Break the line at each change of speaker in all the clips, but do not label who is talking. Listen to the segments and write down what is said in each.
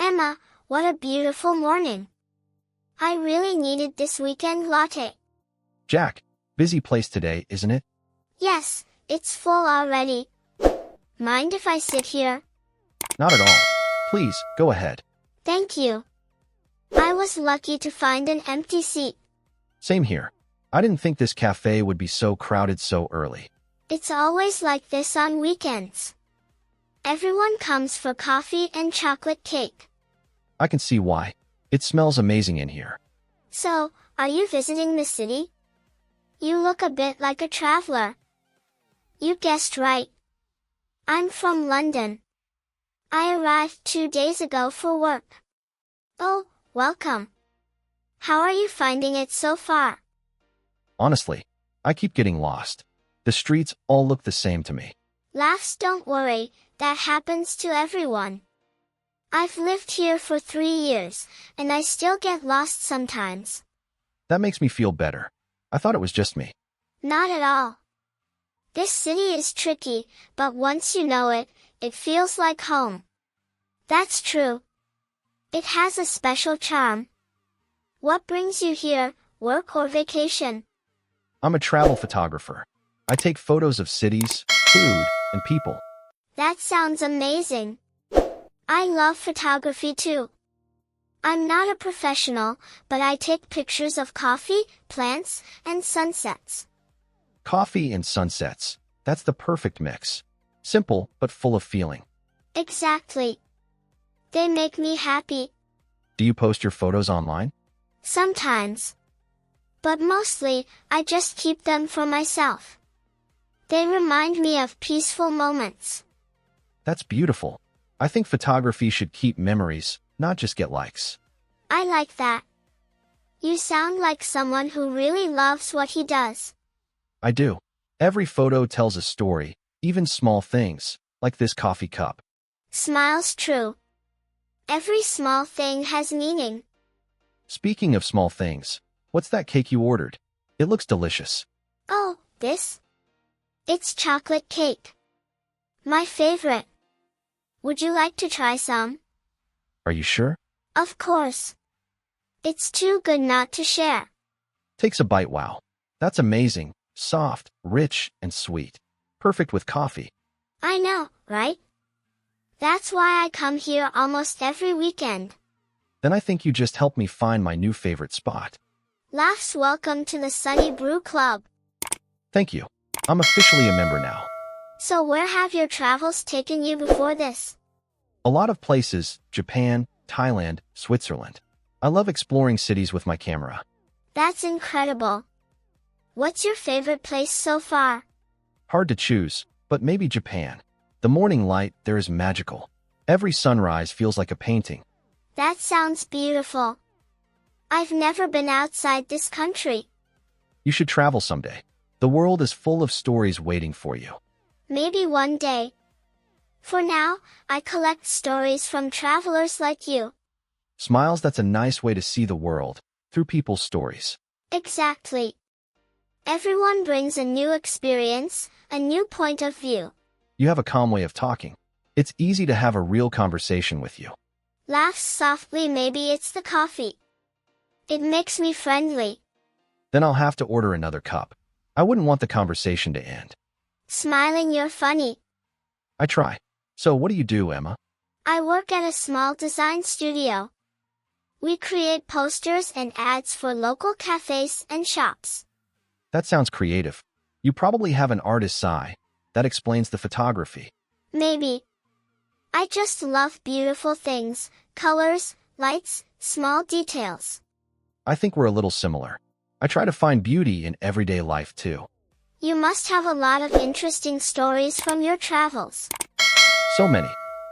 Emma, what a beautiful morning. I really needed this weekend latte.
Jack, busy place today, isn't it?
Yes, it's full already. Mind if I sit here?
Not at all. Please, go ahead.
Thank you. I was lucky to find an empty seat.
Same here. I didn't think this cafe would be so crowded so early.
It's always like this on weekends. Everyone comes for coffee and chocolate cake.
I can see why. It smells amazing in here.
So, are you visiting the city? You look a bit like a traveler. You guessed right. I'm from London. I arrived 2 days ago for work. Oh, welcome. How are you finding it so far?
Honestly, I keep getting lost. The streets all look the same to me.
Laughs, don't worry, that happens to everyone. I've lived here for 3 years, and I still get lost sometimes.
That makes me feel better. I thought it was just me.
Not at all. This city is tricky, but once you know it, it feels like home. That's true. It has a special charm. What brings you here, work or vacation?
I'm a travel photographer. I take photos of cities, food, and people.
That sounds amazing. I love photography too. I'm not a professional, but I take pictures of coffee, plants, and sunsets.
Coffee and sunsets. That's the perfect mix. Simple, but full of feeling.
Exactly. They make me happy.
Do you post your photos online?
Sometimes. But mostly, I just keep them for myself. They remind me of peaceful moments.
That's beautiful. I think photography should keep memories, not just get likes.
I like that. You sound like someone who really loves what he does.
I do. Every photo tells a story, even small things, like this coffee cup.
Smiles true. Every small thing has meaning.
Speaking of small things, what's that cake you ordered? It looks delicious.
Oh, this? It's chocolate cake. My favorite. Would you like to try some?
Are you sure?
Of course. It's too good not to share.
Takes a bite, wow. That's amazing. Soft, rich, and sweet. Perfect with coffee.
I know, right? That's why I come here almost every weekend.
Then I think you just helped me find my new favorite spot.
Laughs, welcome to the Sunny Brew Club.
Thank you. I'm officially a member now.
So where have your travels taken you before this?
A lot of places, Japan, Thailand, Switzerland. I love exploring cities with my camera.
That's incredible. What's your favorite place so far?
Hard to choose, but maybe Japan. The morning light there is magical. Every sunrise feels like a painting.
That sounds beautiful. I've never been outside this country.
You should travel someday. The world is full of stories waiting for you.
Maybe one day. For now, I collect stories from travelers like you.
Smiles, that's a nice way to see the world, through people's stories.
Exactly. Everyone brings a new experience, a new point of view.
You have a calm way of talking. It's easy to have a real conversation with you.
Laughs softly, maybe it's the coffee. It makes me friendly.
Then I'll have to order another cup. I wouldn't want the conversation to end.
Smiling, you're funny.
I try. So what do you do, Emma?
I work at a small design studio. We create posters and ads for local cafes and shops.
That sounds creative. You probably have an artist's eye. That explains the photography.
Maybe. I just love beautiful things, colors, lights, small details.
I think we're a little similar. I try to find beauty in everyday life too.
You must have a lot of interesting stories from your travels.
So many.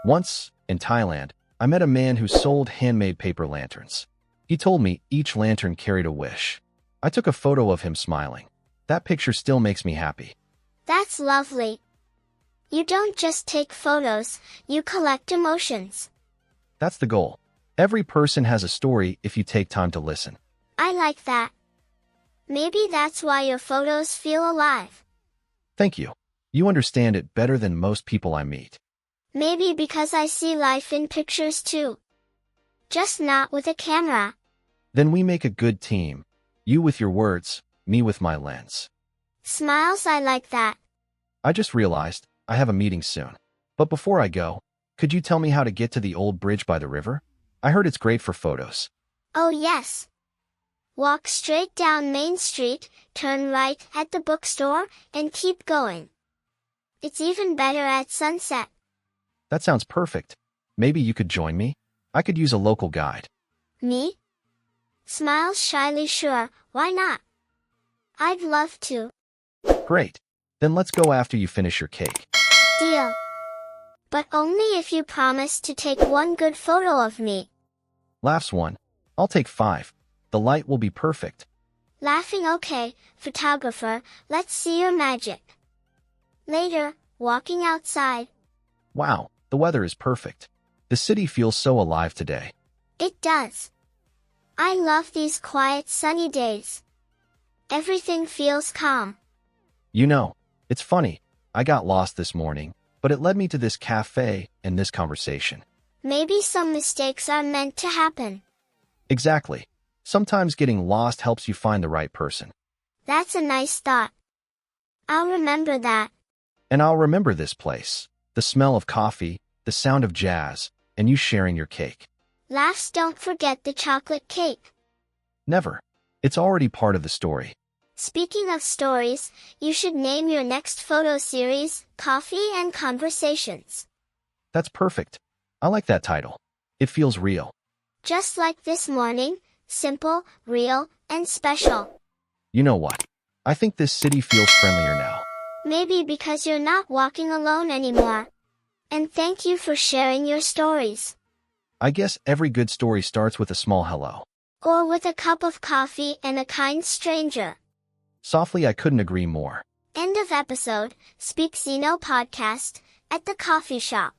Once, in Thailand, I met a man who sold handmade paper lanterns. He told me each lantern carried a wish. I took a photo of him smiling. That picture still makes me happy.
That's lovely. You don't just take photos, you collect emotions.
That's the goal. Every person has a story if you take time to listen.
I like that. Maybe that's why your photos feel alive.
Thank you. You understand it better than most people I meet.
Maybe because I see life in pictures too. Just not with a camera.
Then we make a good team. You with your words, me with my lens.
Smiles, I like that.
I just realized I have a meeting soon. But before I go, could you tell me how to get to the old bridge by the river? I heard it's great for photos.
Oh yes. Walk straight down Main Street, turn right at the bookstore, and keep going. It's even better at sunset.
That sounds perfect. Maybe you could join me? I could use a local guide.
Me? Smiles shyly, sure, why not? I'd love to.
Great. Then let's go after you finish your cake.
Deal. But only if you promise to take one good photo of me.
Laughs one. I'll take 5. The light will be perfect.
Laughing, okay, photographer, let's see your magic. Later, walking outside.
Wow, the weather is perfect. The city feels so alive today.
It does. I love these quiet sunny days. Everything feels calm.
You know, it's funny. I got lost this morning, but it led me to this cafe and this conversation.
Maybe some mistakes are meant to happen.
Exactly. Sometimes getting lost helps you find the right person.
That's a nice thought. I'll remember that.
And I'll remember this place. The smell of coffee, the sound of jazz, and you sharing your cake.
Laughs, don't forget the chocolate cake.
Never. It's already part of the story.
Speaking of stories, you should name your next photo series, Coffee and Conversations.
That's perfect. I like that title. It feels real.
Just like this morning, simple, real, and special.
You know what? I think this city feels friendlier now.
Maybe because you're not walking alone anymore. And thank you for sharing your stories.
I guess every good story starts with a small hello.
Or with a cup of coffee and a kind stranger.
Softly, I couldn't agree more.
End of episode. Speak Zeno podcast at the coffee shop.